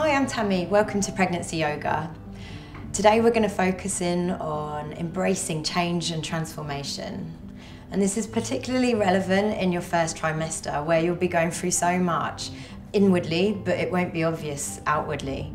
Hi, I'm Tammy. Welcome to Pregnancy Yoga. Today we're going to focus in on embracing change and transformation. And this is particularly relevant in your first trimester, where you'll be going through so much inwardly, but it won't be obvious outwardly.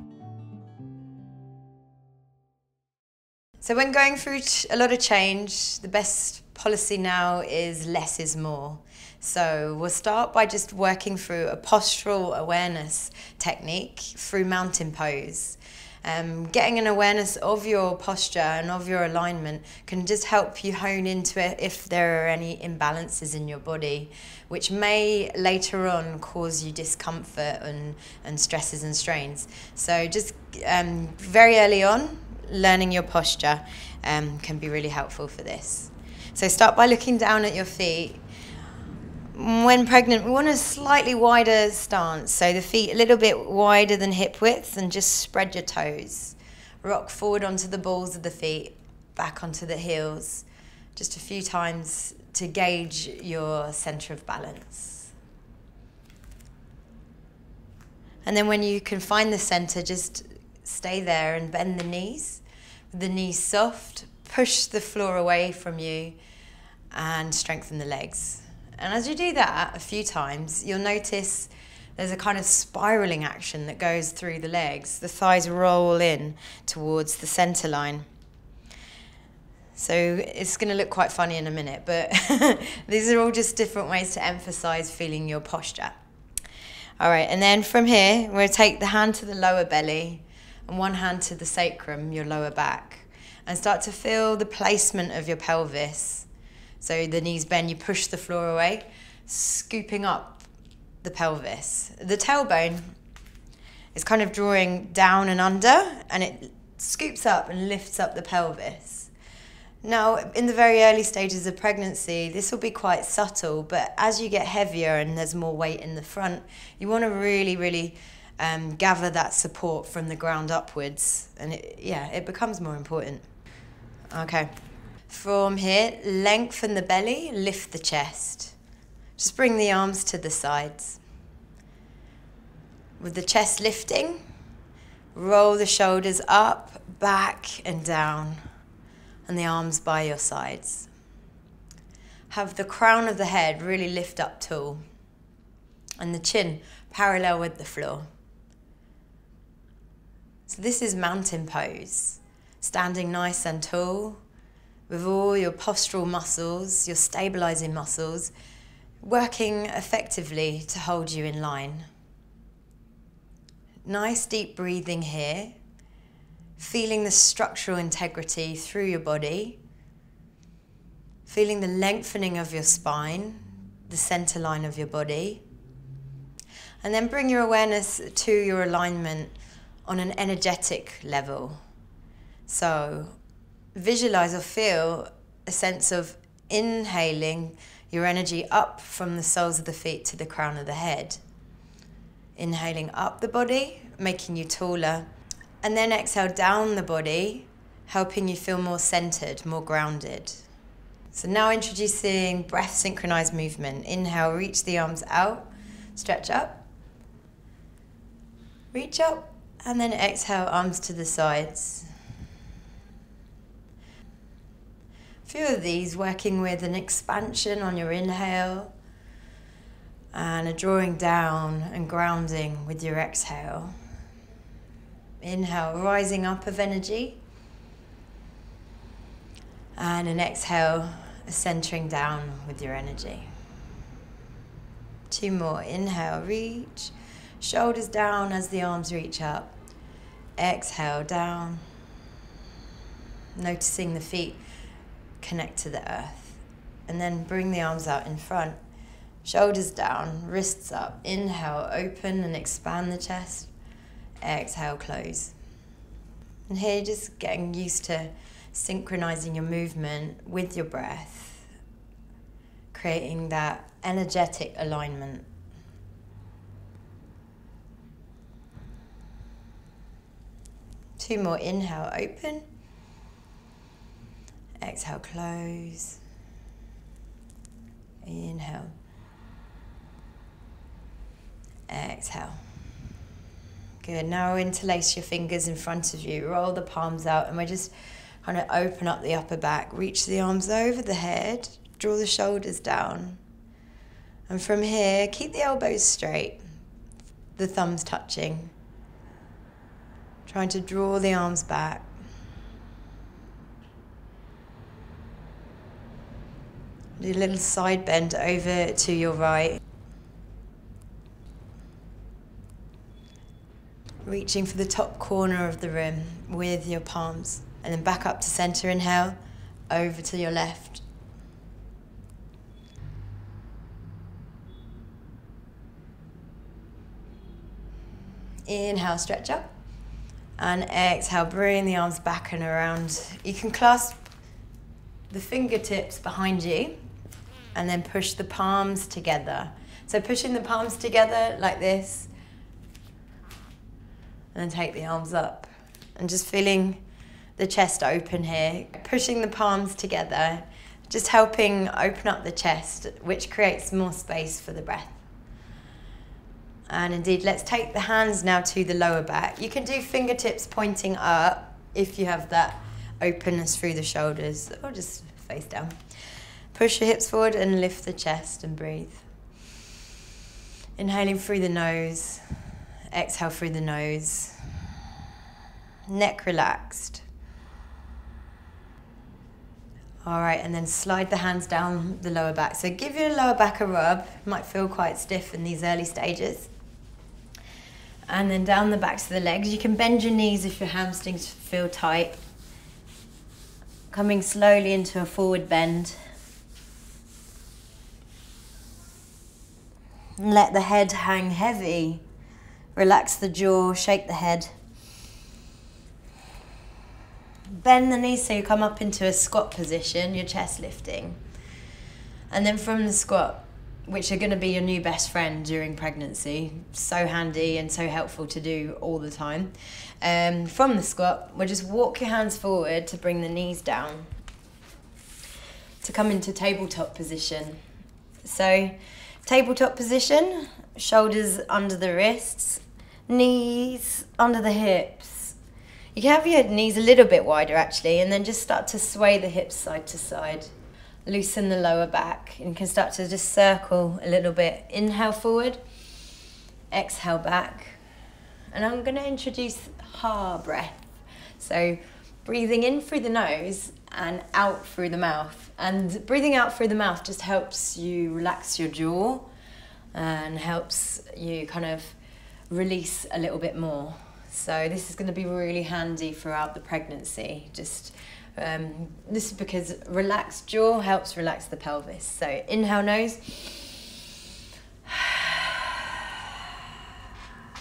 So when going through a lot of change, the best policy now is less is more. So we'll start by just working through a postural awareness technique through mountain pose. Getting an awareness of your posture and of your alignment can just help you hone into it if there are any imbalances in your body, which may later on cause you discomfort and stresses and strains. So just very early on, learning your posture can be really helpful for this. So start by looking down at your feet. When pregnant, we want a slightly wider stance, so the feet a little bit wider than hip width, and just spread your toes. Rock forward onto the balls of the feet, back onto the heels, just a few times to gauge your center of balance. And then when you can find the center, just stay there and bend the knees. With the knees soft, push the floor away from you and strengthen the legs. And as you do that a few times, you'll notice there's a kind of spiraling action that goes through the legs. The thighs roll in towards the center line. So it's going to look quite funny in a minute, but these are all just different ways to emphasize feeling your posture. All right, and then from here, we'll take the hand to the lower belly and one hand to the sacrum, your lower back, and start to feel the placement of your pelvis. So the knees bend, you push the floor away, scooping up the pelvis. The tailbone is kind of drawing down and under, and it scoops up and lifts up the pelvis. Now, in the very early stages of pregnancy, this will be quite subtle, but as you get heavier and there's more weight in the front, you want to really gather that support from the ground upwards, and it becomes more important. Okay. From here, lengthen the belly, lift the chest. Just bring the arms to the sides. With the chest lifting, roll the shoulders up, back and down, and the arms by your sides. Have the crown of the head really lift up tall, and the chin parallel with the floor. So this is mountain pose, standing nice and tall, with all your postural muscles, your stabilizing muscles, working effectively to hold you in line. Nice deep breathing here, feeling the structural integrity through your body, feeling the lengthening of your spine, the center line of your body, and then bring your awareness to your alignment on an energetic level. So visualize or feel a sense of inhaling your energy up from the soles of the feet to the crown of the head. Inhaling up the body, making you taller, and then exhale down the body, helping you feel more centered, more grounded. So now introducing breath synchronized movement. Inhale, reach the arms out, stretch up, reach up, and then exhale, arms to the sides. Few of these working with an expansion on your inhale and a drawing down and grounding with your exhale. Inhale, rising up of energy, and an exhale, a centering down with your energy. Two more. Inhale, reach, shoulders down as the arms reach up. Exhale, down, noticing the feet connect to the earth, and then bring the arms out in front, shoulders down, wrists up. Inhale, open and expand the chest. Exhale, close. And here, just getting used to synchronizing your movement with your breath, creating that energetic alignment. Two more. Inhale, open. Exhale, close. Inhale. Exhale. Good. Now interlace your fingers in front of you. Roll the palms out, and we're just kind of open up the upper back. Reach the arms over the head. Draw the shoulders down. And from here, keep the elbows straight. The thumbs touching. Trying to draw the arms back. Do a little side bend over to your right. Reaching for the top corner of the room with your palms. And then back up to center, inhale, over to your left. Inhale, stretch up. And exhale, bring the arms back and around. You can clasp the fingertips behind you and then push the palms together. So pushing the palms together like this, and then take the arms up. And just feeling the chest open here. Pushing the palms together, just helping open up the chest, which creates more space for the breath. And indeed, let's take the hands now to the lower back. You can do fingertips pointing up if you have that openness through the shoulders, or just face down. Push your hips forward and lift the chest and breathe. Inhaling through the nose. Exhale through the nose. Neck relaxed. All right, and then slide the hands down the lower back. So give your lower back a rub. Might feel quite stiff in these early stages. And then down the backs of the legs. You can bend your knees if your hamstrings feel tight. Coming slowly into a forward bend. Let the head hang heavy. Relax the jaw, shake the head. Bend the knees so you come up into a squat position, your chest lifting. And then from the squat, which are going to be your new best friend during pregnancy, so handy and so helpful to do all the time. From the squat, we'll just walk your hands forward to bring the knees down, to come into tabletop position. So tabletop position, shoulders under the wrists, knees under the hips. You can have your knees a little bit wider actually, and then just start to sway the hips side to side. Loosen the lower back, and you can start to just circle a little bit. Inhale forward, exhale back. And I'm going to introduce ha breath. So breathing in through the nose and out through the mouth. And breathing out through the mouth just helps you relax your jaw and helps you kind of release a little bit more. So this is going to be really handy throughout the pregnancy. Just this is because relaxed jaw helps relax the pelvis. So inhale nose,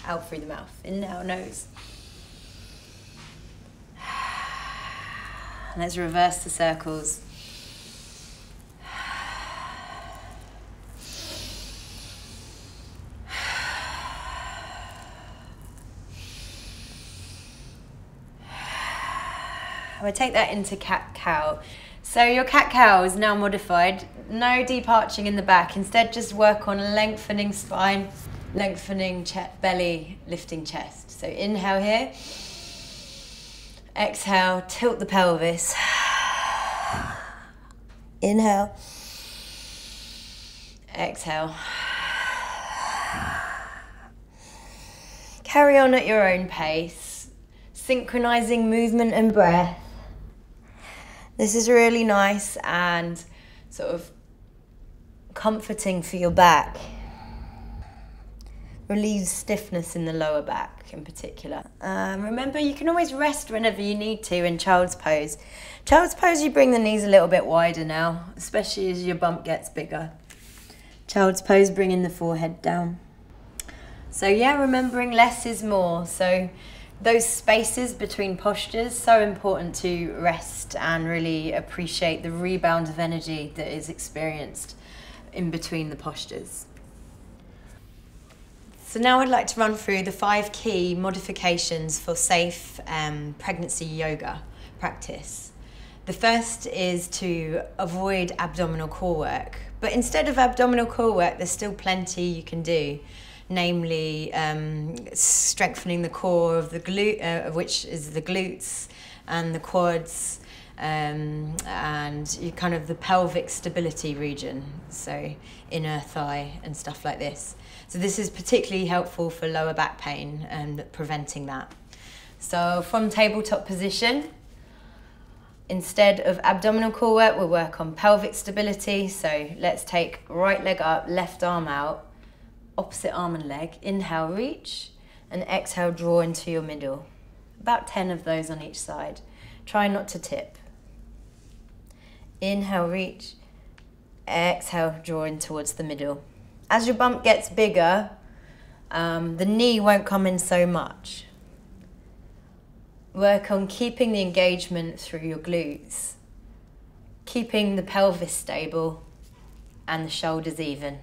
out through the mouth. Inhale nose. Let's reverse the circles. We'll take that into cat-cow. So your cat-cow is now modified. No deep arching in the back. Instead, just work on lengthening spine, lengthening belly, lifting chest. So inhale here. Exhale, tilt the pelvis. Inhale. Exhale. Carry on at your own pace, synchronizing movement and breath. This is really nice and sort of comforting for your back. Relieves stiffness in the lower back in particular. Remember, you can always rest whenever you need to in child's pose. Child's pose, you bring the knees a little bit wider now, especially as your bump gets bigger. Child's pose, bringing the forehead down. So yeah, remembering less is more. So those spaces between postures, so important to rest and really appreciate the rebound of energy that is experienced in between the postures. So now I'd like to run through the 5 key modifications for safe pregnancy yoga practice. The first is to avoid abdominal core work, but instead of abdominal core work, there's still plenty you can do. namely strengthening the core of the glute, which is the glutes and the quads, and you kind of the pelvic stability region, so inner thigh and stuff like this. So this is particularly helpful for lower back pain and preventing that. So from tabletop position, instead of abdominal core work, we'll work on pelvic stability. So let's take right leg up, left arm out, opposite arm and leg. Inhale, reach, and exhale, draw into your middle. About 10 of those on each side. Try not to tip. Inhale, reach, exhale, draw in towards the middle. As your bump gets bigger, the knee won't come in so much. Work on keeping the engagement through your glutes, keeping the pelvis stable and the shoulders even.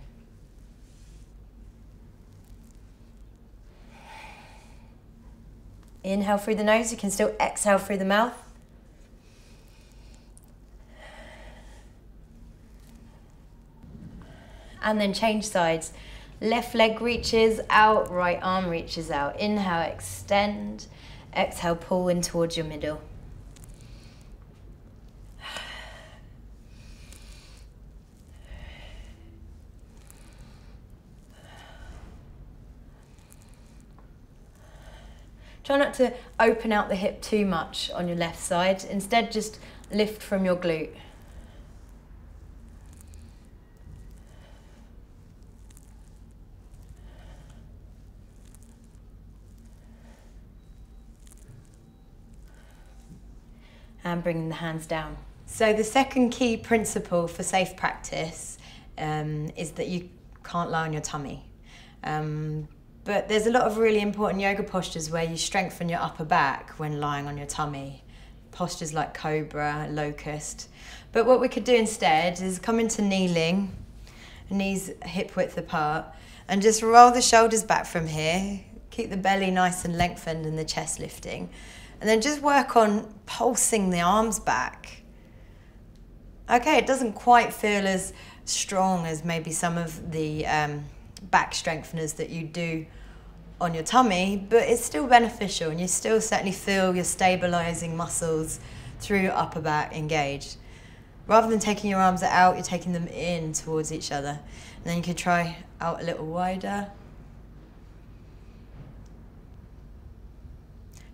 Inhale through the nose, you can still exhale through the mouth. And then change sides. Left leg reaches out, right arm reaches out. Inhale, extend. Exhale, pull in towards your middle. Try not to open out the hip too much on your left side. Instead, just lift from your glute. And bringing the hands down. So the second key principle for safe practice is that you can't lie on your tummy. But there's a lot of really important yoga postures where you strengthen your upper back when lying on your tummy. Postures like cobra, locust. But what we could do instead is come into kneeling, knees hip width apart, and just roll the shoulders back from here. Keep the belly nice and lengthened and the chest lifting. And then just work on pulsing the arms back. Okay, it doesn't quite feel as strong as maybe some of the back strengtheners that you do on your tummy, but it's still beneficial and you still certainly feel your stabilizing muscles through your upper back engaged. Rather than taking your arms out, you're taking them in towards each other. And then you can try out a little wider.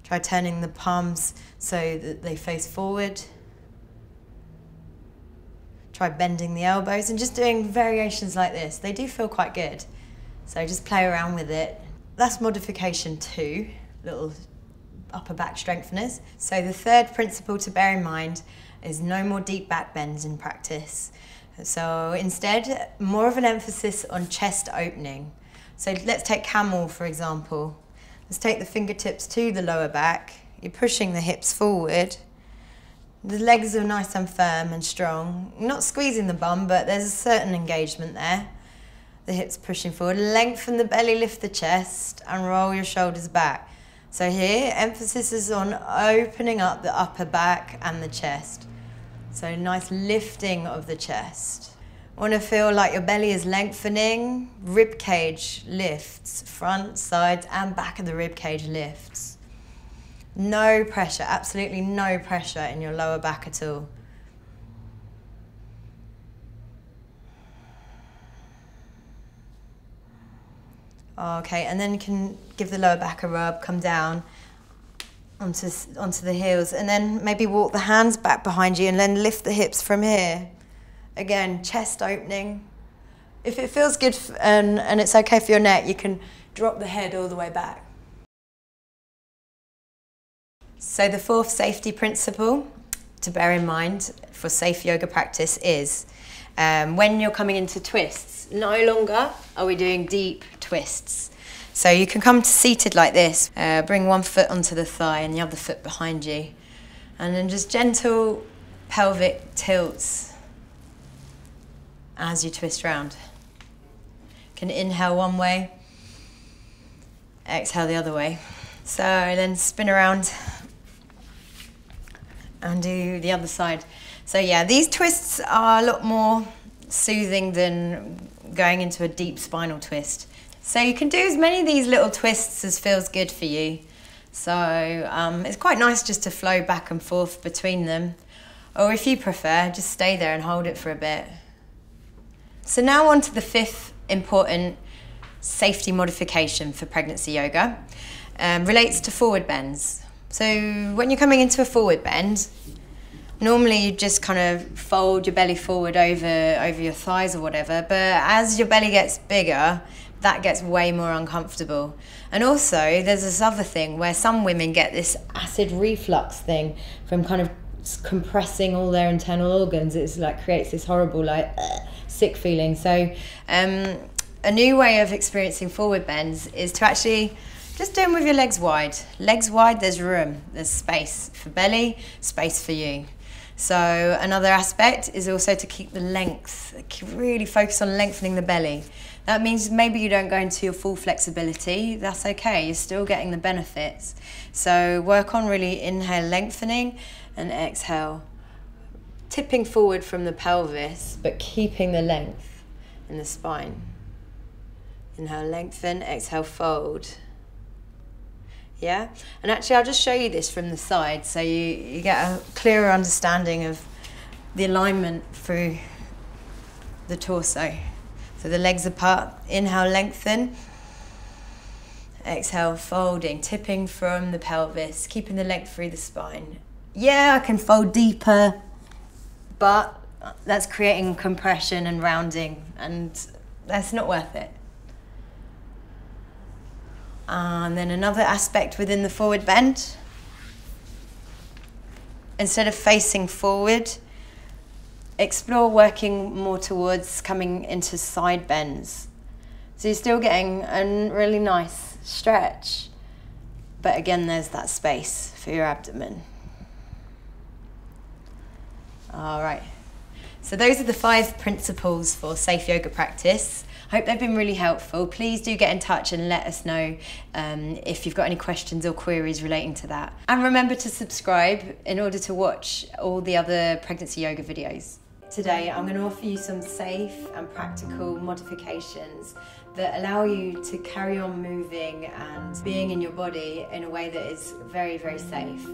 Try turning the palms so that they face forward. Try bending the elbows and just doing variations like this. They do feel quite good. So just play around with it. That's modification 2, little upper back strengtheners. So the third principle to bear in mind is no more deep back bends in practice. So instead, more of an emphasis on chest opening. So let's take camel, for example. Let's take the fingertips to the lower back. You're pushing the hips forward. The legs are nice and firm and strong. You're not squeezing the bum, but there's a certain engagement there. The hips pushing forward. Lengthen the belly, lift the chest, and roll your shoulders back. So here, emphasis is on opening up the upper back and the chest. So nice lifting of the chest. Want to feel like your belly is lengthening, rib cage lifts, front, sides and back of the rib cage lifts. No pressure, absolutely no pressure in your lower back at all. Okay, and then you can give the lower back a rub, come down onto the heels, and then maybe walk the hands back behind you and then lift the hips from here. Again, chest opening. If it feels good and it's okay for your neck, you can drop the head all the way back. So the fourth safety principle to bear in mind for safe yoga practice is when you're coming into twists, no longer are we doing deep twists. So you can come to seated like this, bring one foot onto the thigh and the other foot behind you, and then just gentle pelvic tilts as you twist round. You can inhale one way, exhale the other way. So then spin around and do the other side. So yeah, these twists are a lot more soothing than going into a deep spinal twist. So you can do as many of these little twists as feels good for you. So it's quite nice just to flow back and forth between them. Or if you prefer, just stay there and hold it for a bit. So now on to the fifth important safety modification for pregnancy yoga. Relates to forward bends. So when you're coming into a forward bend, normally you just kind of fold your belly forward over your thighs or whatever, but as your belly gets bigger, that gets way more uncomfortable. And also there's this other thing where some women get this acid reflux thing from kind of compressing all their internal organs. It's like creates this horrible sick feeling. So a new way of experiencing forward bends is to actually just do them with your legs wide. Legs wide, there's room, there's space for belly, space for you. So another aspect is also to keep the length, really focus on lengthening the belly. That means maybe you don't go into your full flexibility, that's okay, you're still getting the benefits. So work on really inhale lengthening and exhale tipping forward from the pelvis, but keeping the length in the spine. Inhale lengthen, exhale fold. Yeah, and actually I'll just show you this from the side so you get a clearer understanding of the alignment through the torso. So the legs apart, inhale lengthen, exhale folding, tipping from the pelvis, keeping the length through the spine. Yeah, I can fold deeper, but that's creating compression and rounding, and that's not worth it. And then another aspect within the forward bend, instead of facing forward, explore working more towards coming into side bends. So you're still getting a really nice stretch, but again there's that space for your abdomen. All right, so those are the 5 principles for safe yoga practice. Hope they've been really helpful. Please do get in touch and let us know if you've got any questions or queries relating to that. And remember to subscribe in order to watch all the other pregnancy yoga videos. Today I'm going to offer you some safe and practical modifications that allow you to carry on moving and being in your body in a way that is very, very safe.